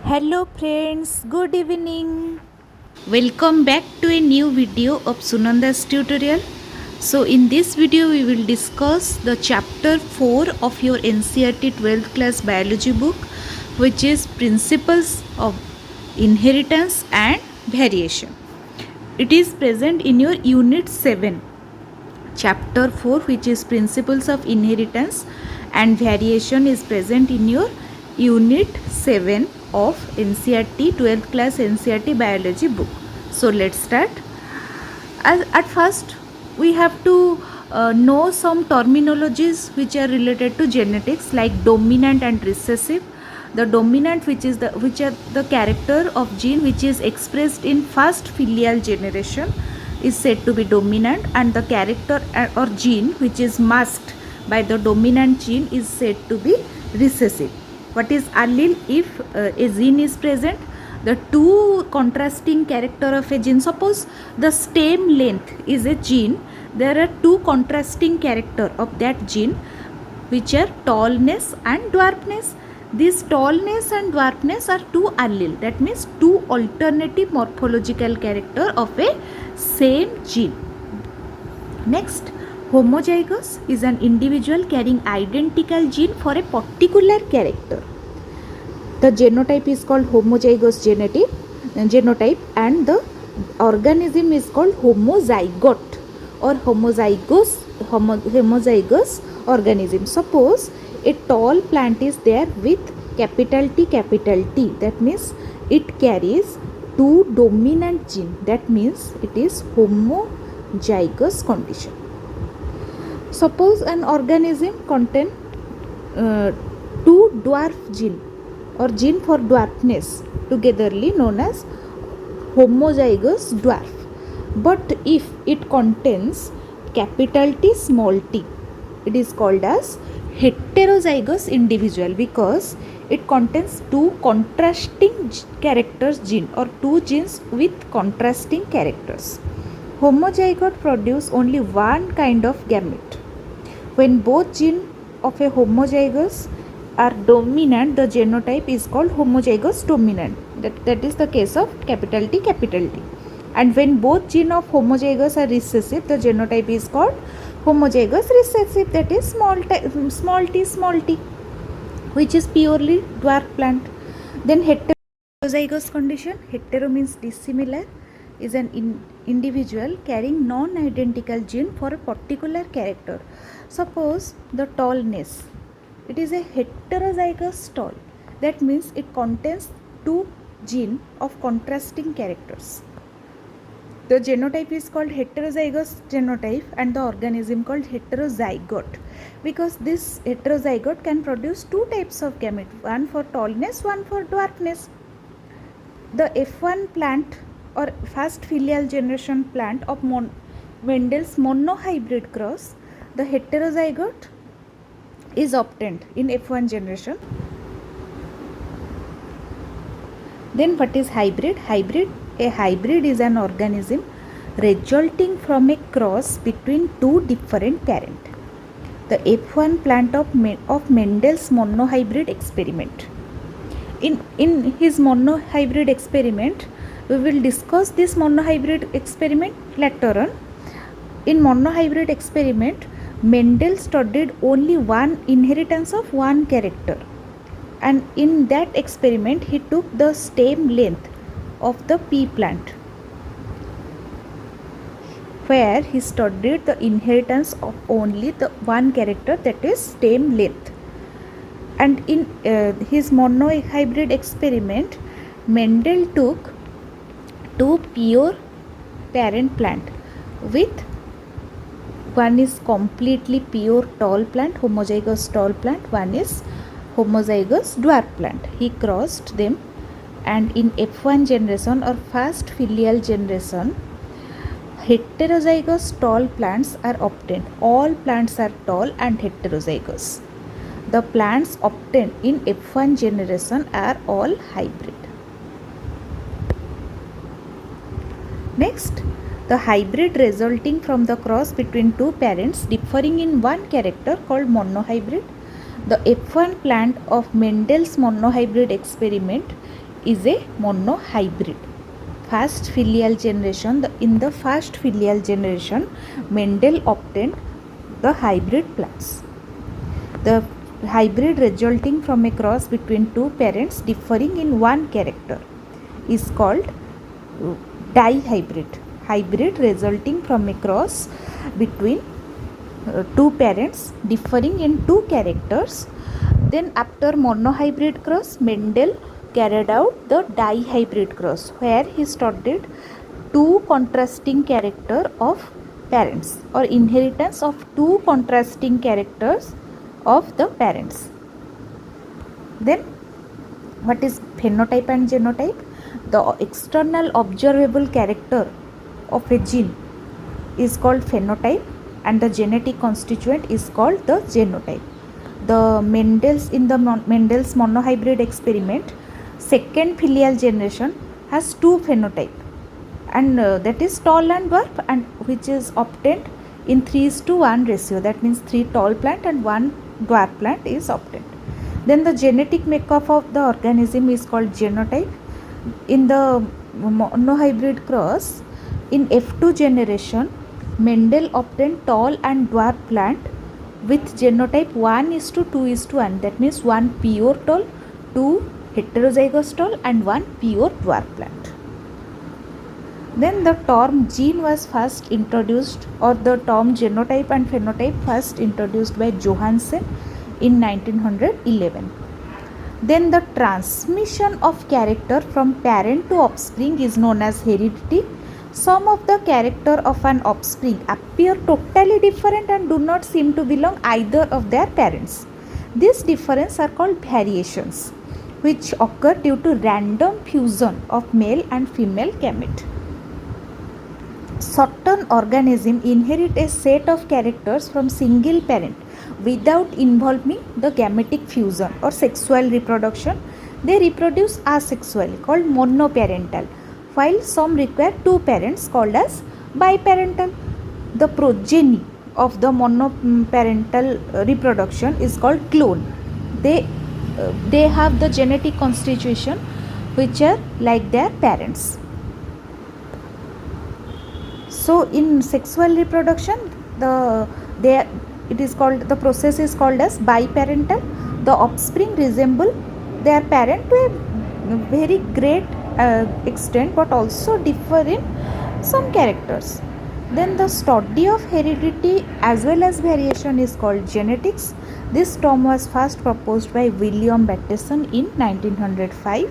Hello friends, good evening. Welcome back to a new video of Sunanda's tutorial. So in this video we will discuss the chapter 4 of your NCERT 12th class biology book, which is Principles of Inheritance and Variation. It is present in your unit 7, chapter 4, which is Principles of Inheritance and Variation, is present in your unit 7 of NCERT 12th class NCERT biology book. So let's start. At first we have to know some terminologies which are related to genetics, like dominant and recessive. The dominant, which are the character of gene which is expressed in first filial generation, is said to be dominant, and the character or gene which is masked by the dominant gene is said to be recessive. What is allele? If a gene is present, the two contrasting character of a gene, suppose the stem length is a gene, there are two contrasting character of that gene which are tallness and dwarfness. This tallness and dwarfness are two allele, that means two alternative morphological character of a same gene. Next, homozygous is an individual carrying identical gene for a particular character. The genotype is called homozygous genotype, and the organism is called homozygote or homozygous organism. Suppose a tall plant is there with capital T, that means it carries two dominant gene, that means it is homozygous condition. Suppose an organism contain two dwarf gene or gene for dwarfness, togetherly known as homozygous dwarf. But if it contains capital T, small t, it is called as heterozygous individual, because it contains two contrasting characters gene or two genes with contrasting characters. Homozygote produce only one kind of gamete. When both genes of a homozygous are dominant, the genotype is called homozygous dominant. That is the case of capital T, and when both genes of homozygous are recessive, the genotype is called homozygous recessive, that is small t, which is purely dwarf plant. Then heterozygous condition. Hetero means dissimilar, is an individual carrying non-identical gene for a particular character. Suppose the tallness, it is a heterozygous tall, that means it contains two gene of contrasting characters. The genotype is called heterozygous genotype and the organism called heterozygote, because this heterozygote can produce two types of gamete, one for tallness, one for dwarfness. The F1 plant or first filial generation plant of Mendel's monohybrid cross, the heterozygote is obtained in F1 generation. Then what is hybrid? A hybrid is an organism resulting from a cross between two different parents. The F1 plant of Mendel's monohybrid experiment. In his monohybrid experiment, we will discuss this monohybrid experiment later on. In monohybrid experiment, Mendel studied only one inheritance of one character, and in that experiment he took the stem length of the pea plant, where he studied the inheritance of only the one character, that is stem length. And in his monohybrid experiment, Mendel took two pure parent plant with one is completely pure tall plant, homozygous tall plant, one is homozygous dwarf plant. He crossed them, and in F1 generation or first filial generation, heterozygous tall plants are obtained. All plants are tall and heterozygous. The plants obtained in F1 generation are all hybrid. Next, the hybrid resulting from the cross between two parents differing in one character called monohybrid. The F1 plant of Mendel's monohybrid experiment is a monohybrid. First filial generation, in the first filial generation, Mendel obtained the hybrid plants. The hybrid resulting from a cross between two parents differing in one character is called dihybrid. Hybrid resulting from a cross between two parents differing in two characters. Then after monohybrid cross, Mendel carried out the dihybrid cross, where he studied two contrasting character of parents, or inheritance of two contrasting characters of the parents. Then what is phenotype and genotype? The external observable character of a gene is called phenotype, and the genetic constituent is called the genotype. The Mendel's monohybrid experiment, second filial generation has two phenotype, and that is tall and dwarf, and which is obtained in 3:1 ratio. That means 3 tall plant and 1 dwarf plant is obtained. Then the genetic makeup of the organism is called genotype. In the monohybrid cross, in F2 generation, Mendel obtained tall and dwarf plant with genotype 1:2:1. That means 1 pure tall, 2 heterozygous tall, and 1 pure dwarf plant. Then the term gene was first introduced, or the term genotype and phenotype first introduced by Johansen in 1911. Then the transmission of character from parent to offspring is known as heredity. Some of the character of an offspring appear totally different and do not seem to belong either of their parents. These differences are called variations, which occur due to random fusion of male and female gamete. Certain organisms inherit a set of characters from single parent without involving the gametic fusion or sexual reproduction. They reproduce asexually, called monoparental, while some require two parents, called as biparental. The progeny of the monoparental reproduction is called clone. They have the genetic constitution which are like their parents. So in sexual reproduction, the process is called as biparental. The offspring resemble their parent to a very great extent, but also differ in some characters. Then the study of heredity as well as variation is called genetics. This term was first proposed by William Bateson in 1905.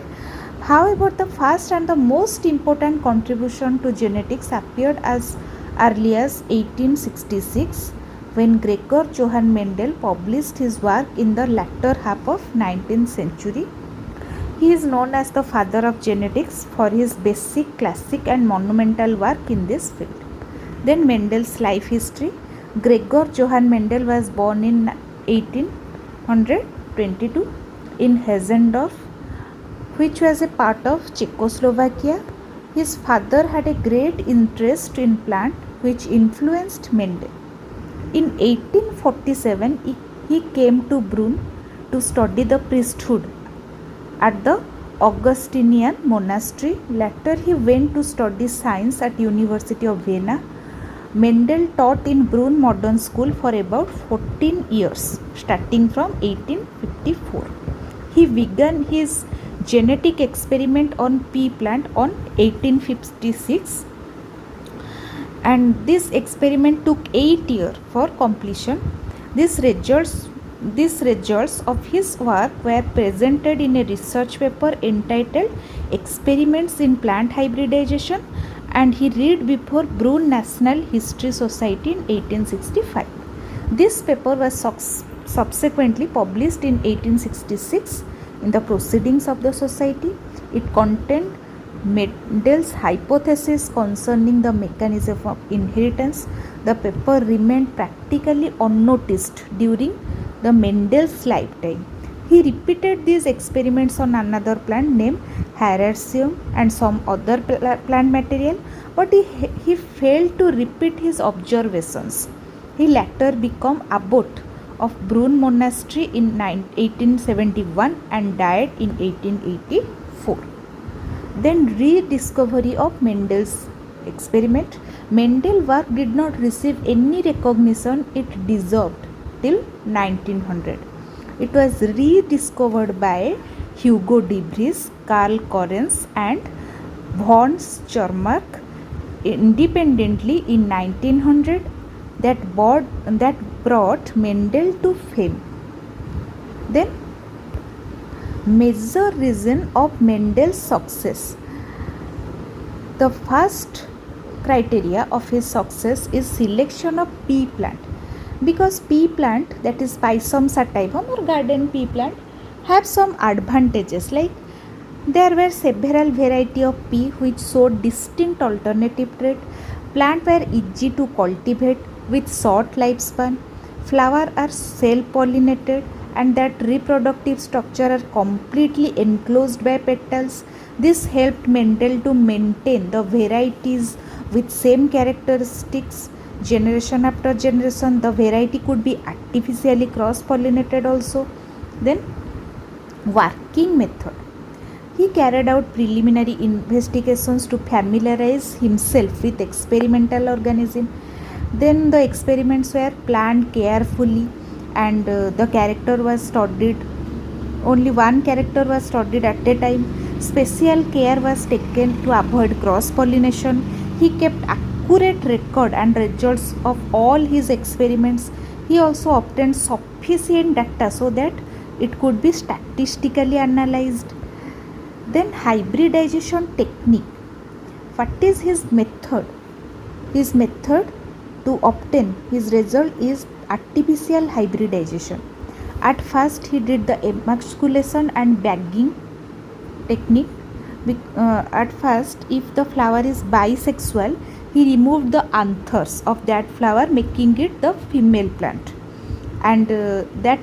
However, the first and the most important contribution to genetics appeared as early as 1866, when Gregor Johann Mendel published his work in the latter half of 19th century. He is known as the father of genetics for his basic, classic and monumental work in this field. Then Mendel's life history. Gregor Johann Mendel was born in 1822 in Hessendorf, which was a part of Czechoslovakia. His father had a great interest in plant, which influenced Mendel. In 1847, he came to Brunn to study the priesthood at the Augustinian monastery. Later, he went to study science at University of Vienna. Mendel taught in Brunn Modern School for about 14 years, starting from 1854. He began his genetic experiment on pea plant on 1856, and this experiment took 8 years for completion. These results of his work were presented in a research paper entitled Experiments in Plant Hybridization, and he read before Brunn National History Society in 1865. This paper was subsequently published in 1866 in the Proceedings of the Society. It contained Mendel's hypothesis concerning the mechanism of inheritance. The paper remained practically unnoticed during the Mendel's lifetime. He repeated these experiments on another plant named Herbaceum and some other plant material, but he failed to repeat his observations. He later became abbot of Brunn Monastery in 1871 and died in 1884. Then rediscovery of Mendel's experiment. Mendel work did not receive any recognition it deserved till 1900. It was rediscovered by Hugo de Vries, Karl Correns and von Schermark independently in 1900 that brought Mendel to fame. Then major reason of Mendel's success. The first criteria of his success is selection of pea plant, because pea plant, that is Pisum sativum or garden pea plant, have some advantages, like there were several variety of pea which showed distinct alternative trait. Plant were easy to cultivate with short lifespan. Flower are self-pollinated and that reproductive structure are completely enclosed by petals. This helped Mendel to maintain the varieties with same characteristics. Generation after generation, the variety could be artificially cross-pollinated also. Then working method. He carried out preliminary investigations to familiarize himself with experimental organism. Then the experiments were planned carefully and the character was studied. Only one character was studied at a time. Special care was taken to avoid cross pollination. He kept accurate record and results of all his experiments. He also obtained sufficient data so that it could be statistically analyzed. Then hybridization technique. What is his method? His method to obtain his result is artificial hybridization. At first he did the emasculation and bagging technique. At first, if the flower is bisexual, he removed the anthers of that flower, making it the female plant, and that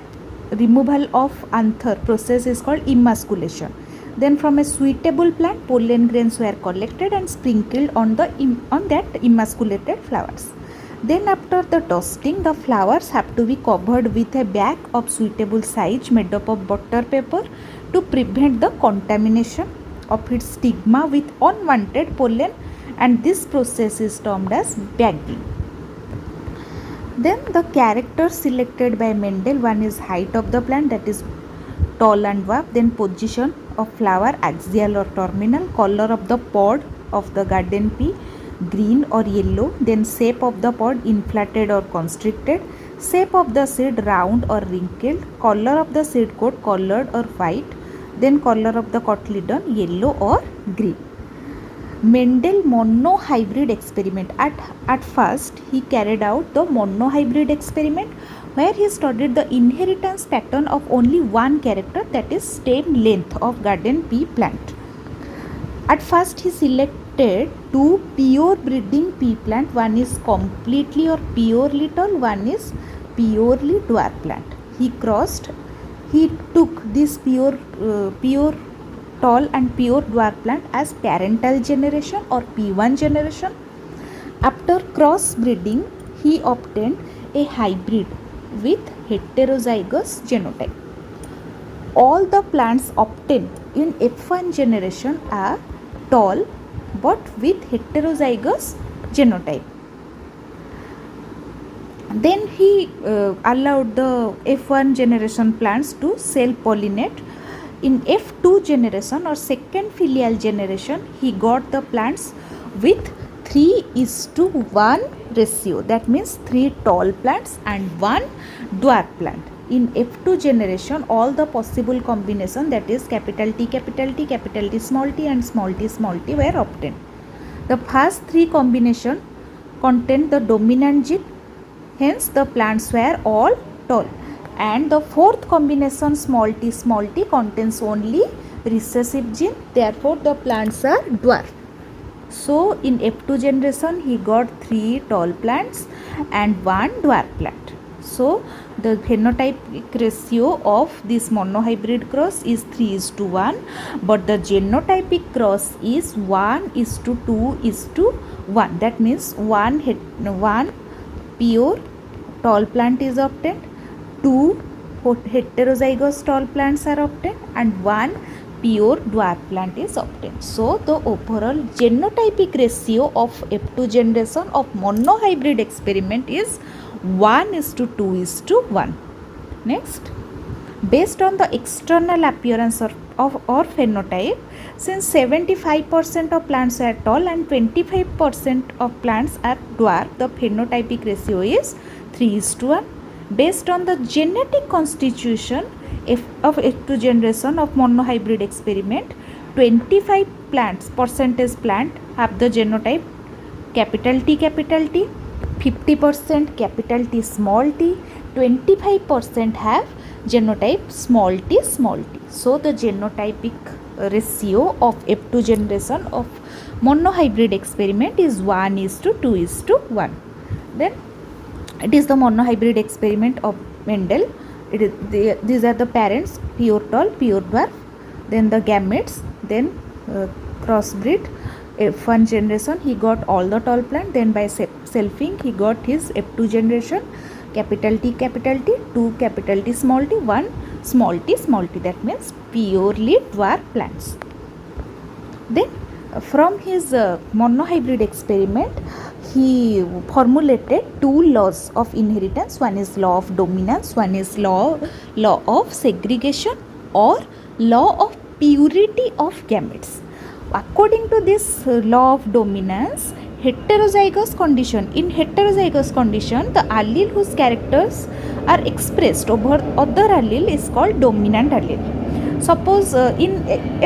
removal of anther process is called emasculation. Then from a suitable plant, pollen grains were collected and sprinkled on that emasculated flowers. Then after the dusting, the flowers have to be covered with a bag of suitable size made up of butter paper to prevent the contamination of its stigma with unwanted pollen, and this process is termed as bagging. Then the characters selected by Mendel, one is height of the plant, that is tall and dwarf, then position of flower, axial or terminal, color of the pod of the garden pea, green or yellow, then shape of the pod, inflated or constricted, shape of the seed, round or wrinkled, color of the seed coat, colored or white, then color of the cotyledon, yellow or green. Mendel monohybrid experiment. At first he carried out the monohybrid experiment where he studied the inheritance pattern of only one character, that is stem length of garden pea plant. At first he selected two pure breeding pea plant, one is completely or purely tall, one is purely dwarf plant. He took this pure tall and pure dwarf plant as parental generation or P1 generation. After cross breeding, he obtained a hybrid with heterozygous genotype. All the plants obtained in F1 generation are tall but with heterozygous genotype. Then he allowed the F1 generation plants to self-pollinate. In F2 generation or second filial generation, he got the plants with 3:1 ratio. That means 3 tall plants and 1 dwarf plant. In F2 generation, all the possible combination, that is capital T, capital T, small t and small t were obtained. The first 3 combination contained the dominant gene, hence the plants were all tall, and the fourth combination small t contains only recessive gene, therefore the plants are dwarf. So in F2 generation he got 3 tall plants and 1 dwarf plant. So the phenotypic ratio of this monohybrid cross is 3:1, but the genotypic cross is 1:2:1. That means one pure tall plant is obtained, 2 heterozygous tall plants are obtained, and 1 pure dwarf plant is obtained. So the overall genotypic ratio of F2 generation of monohybrid experiment is 1:2:1. Next, based on the external appearance or phenotype, since 75% of plants are tall and 25% of plants are dwarf, the phenotypic ratio is 3:1. Based on the genetic constitution of F2 generation of monohybrid experiment, 25 plants percentage plant have the genotype capital T, 50% capital T small t, 25% have genotype small t. So the genotypic ratio of F2 generation of monohybrid experiment is 1:2:1. Then it is the monohybrid experiment of Mendel. These are the parents, pure tall, pure dwarf, then the gametes, then crossbreed. F1 generation he got all the tall plant, then by selfing he got his F2 generation capital T, 2 capital T small t, 1 small t, that means purely dwarf plants. Then from his monohybrid experiment he formulated two laws of inheritance. One is law of dominance, one is law of segregation or law of purity of gametes. According to this law of dominance, heterozygous condition, in heterozygous condition the allele whose characters are expressed over other allele is called dominant allele. Suppose in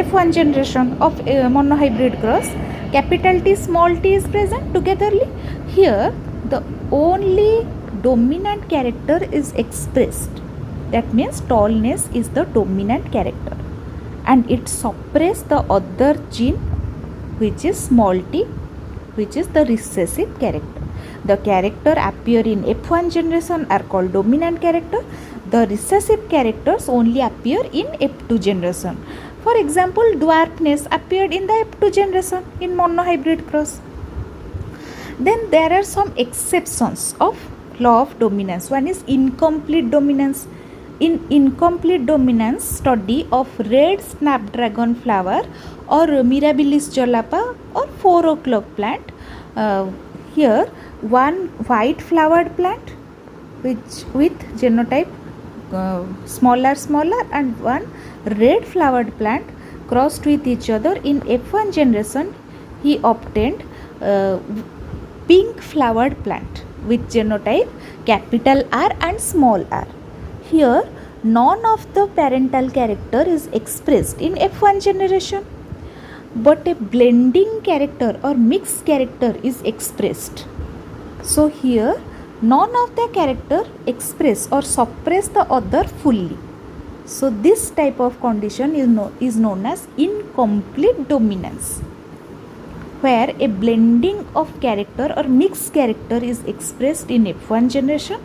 F1 generation of monohybrid cross, capital T small t is present togetherly. Here the only dominant character is expressed, that means tallness is the dominant character, and it suppress the other gene which is small t, which is the recessive character. The character appear in F1 generation are called dominant character. The recessive characters only appear in F2 generation. For example, dwarfness appeared in the F2 generation in monohybrid cross. Then there are some exceptions of law of dominance. One is incomplete dominance. In incomplete dominance study of red snapdragon flower or mirabilis jalapa or 4 o'clock plant, here one white flowered plant which with genotype smaller and one red flowered plant crossed with each other. In F1 generation he obtained pink flowered plant with genotype capital R and small r. Here none of the parental character is expressed in F1 generation, but a blending character or mixed character is expressed. So here none of the character express or suppress the other fully. So this type of condition is known as incomplete dominance, where a blending of character or mixed character is expressed in F1 generation.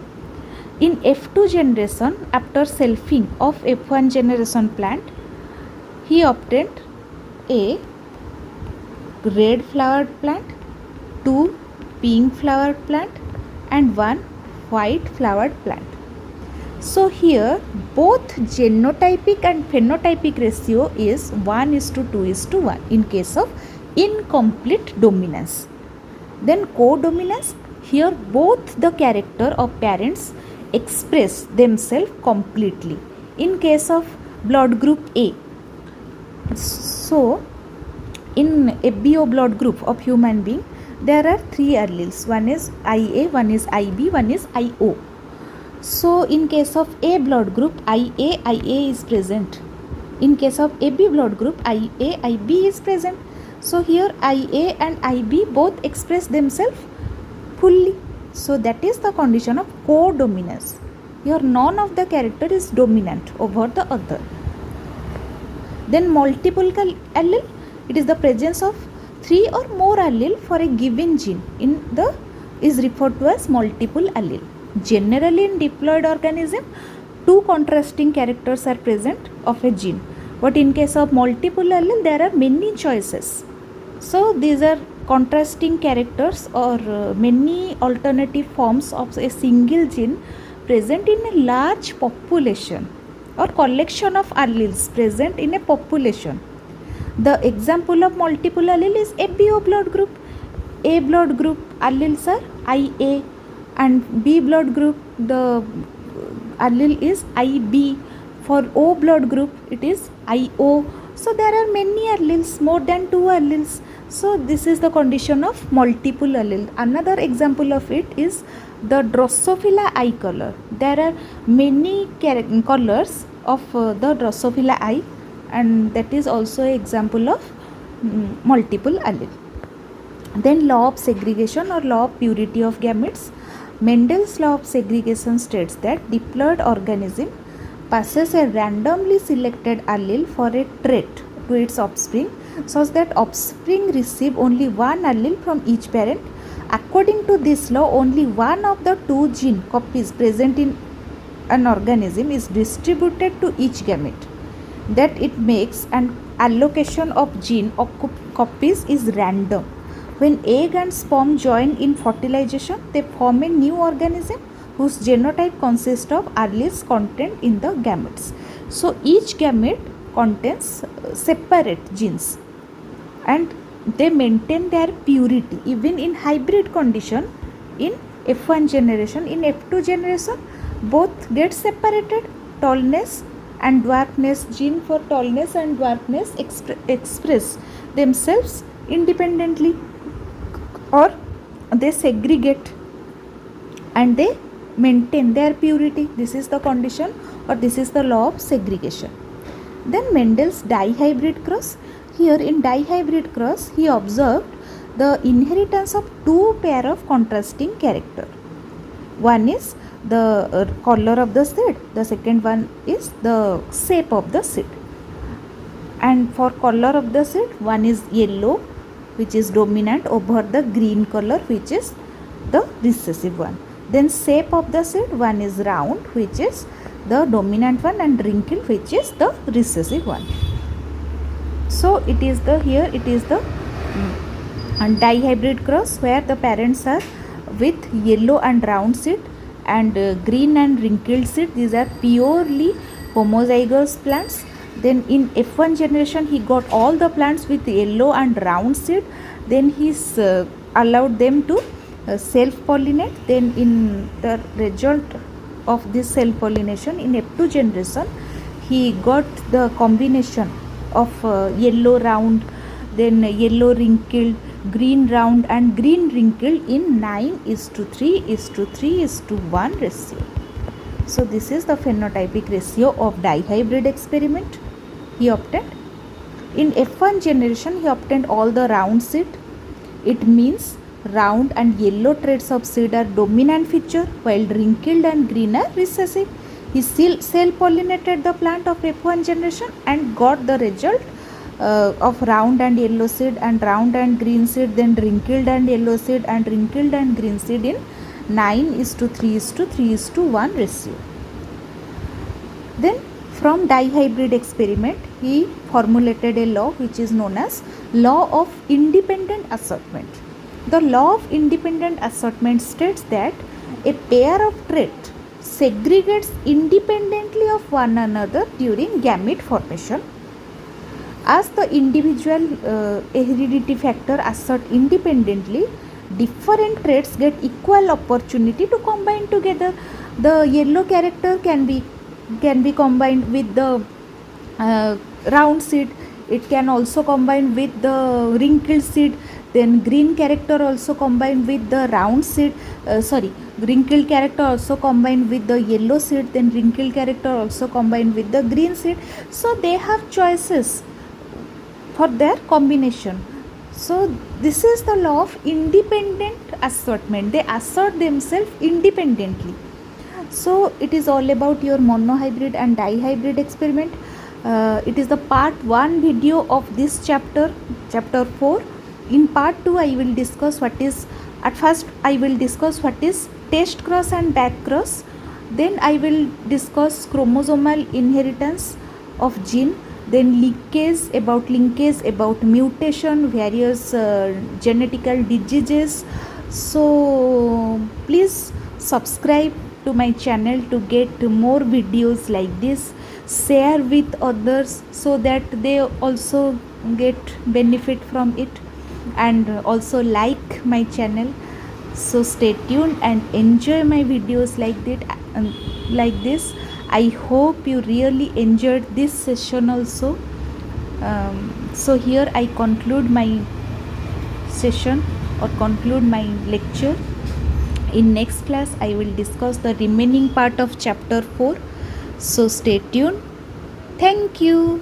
In F2 generation, after selfing of F1 generation plant, he obtained a red flowered plant, 2 pink flowered plant and 1 white flowered plant. So here both genotypic and phenotypic ratio is 1:2:1 in case of incomplete dominance. Then codominance, here both the character of parents express themselves completely in case of blood group A. So in FBO blood group of human being there are 3 alleles, one is IA, one is IB, one is IO. So in case of A blood group IA is present, in case of AB blood group IA IB is present. So here IA and IB both express themselves fully. So that is the condition of codominance. Here none of the character is dominant over the other. Then multiple allele, it is the presence of 3 or more allele for a given gene is referred to as multiple allele. Generally in diploid organism 2 contrasting characters are present of a gene, but in case of multiple allele there are many choices. So these are contrasting characters or many alternative forms of a single gene present in a large population. or collection of alleles present in a population. The example of multiple allele is ABO blood group. A blood group alleles are IA, and B blood group the allele is IB. For O blood group it is IO. So there are many alleles, more than 2 alleles. So this is the condition of multiple allele. Another example of it is the Drosophila eye color. There are many colors of the Drosophila eye, and that is also an example of multiple allele. Then law of segregation or law of purity of gametes. Mendel's law of segregation states that diploid organism passes a randomly selected allele for a trait to its offspring, such that offspring receive only one allele from each parent. According to this law, only one of the 2 gene copies present in an organism is distributed to each gamete. That it makes an allocation of gene or copies is random. When egg and sperm join in fertilization, they form a new organism whose genotype consists of alleles contained in the gametes. So each gamete contains separate genes, and they maintain their purity even in hybrid condition. In F1 generation, in F2 generation, both get separated. Tallness and dwarfness gene for tallness and dwarfness express themselves independently, or they segregate and they maintain their purity. This is the condition, or this is the law of segregation. Then Mendel's dihybrid cross. Here in dihybrid cross, he observed the inheritance of 2 pair of contrasting character. One is the color of the seed, the second one is the shape of the seed. And for color of the seed, one is yellow, which is dominant over the green color, which is the recessive one. Then shape of the seed, one is round, which is the dominant one, and wrinkled, which is the recessive one. So it is the dihybrid cross, where the parents are with yellow and round seed and green and wrinkled seed. These are purely homozygous plants. Then in F1 generation, he got all the plants with yellow and round seed. Then he allowed them to self-pollinate. Then in the result of this self-pollination, in F2 generation, he got the combination of yellow round, then yellow wrinkled, green round and green wrinkled in 9:3:3:1 ratio. So this is the phenotypic ratio of dihybrid experiment he obtained. In F1 generation, he obtained all the round seed. It means round and yellow traits of seed are dominant feature, while wrinkled and green are recessive. He self-pollinated the plant of F1 generation and got the result of round and yellow seed and round and green seed, then wrinkled and yellow seed and wrinkled and green seed in 9:3:3:1 ratio. Then from dihybrid experiment, he formulated a law which is known as law of independent assortment. The law of independent assortment states that a pair of traits segregates independently of one another during gamete formation. As the individual heredity factor assert independently, different traits get equal opportunity to combine together. The yellow character can be combined with the round seed. It can also combine with the wrinkled seed. Then green character also combined with the round seed. Wrinkled character also combined with the yellow seed. Then wrinkled character also combined with the green seed. So they have choices for their combination. So this is the law of independent assortment. They assert themselves independently. So it is all about your monohybrid and dihybrid experiment. It is the part 1 video of this chapter 4. In part 2, I will discuss what is test cross and back cross. Then I will discuss chromosomal inheritance of gene, then linkage, about mutation, various genetical diseases. So please subscribe to my channel to get more videos like this. share with others so that they also get benefit from it, and also like my channel. So stay tuned and enjoy my videos like this. I hope you really enjoyed this session also. So here I conclude my session or conclude my lecture. In next class I will discuss the remaining part of chapter 4. So stay tuned. Thank you.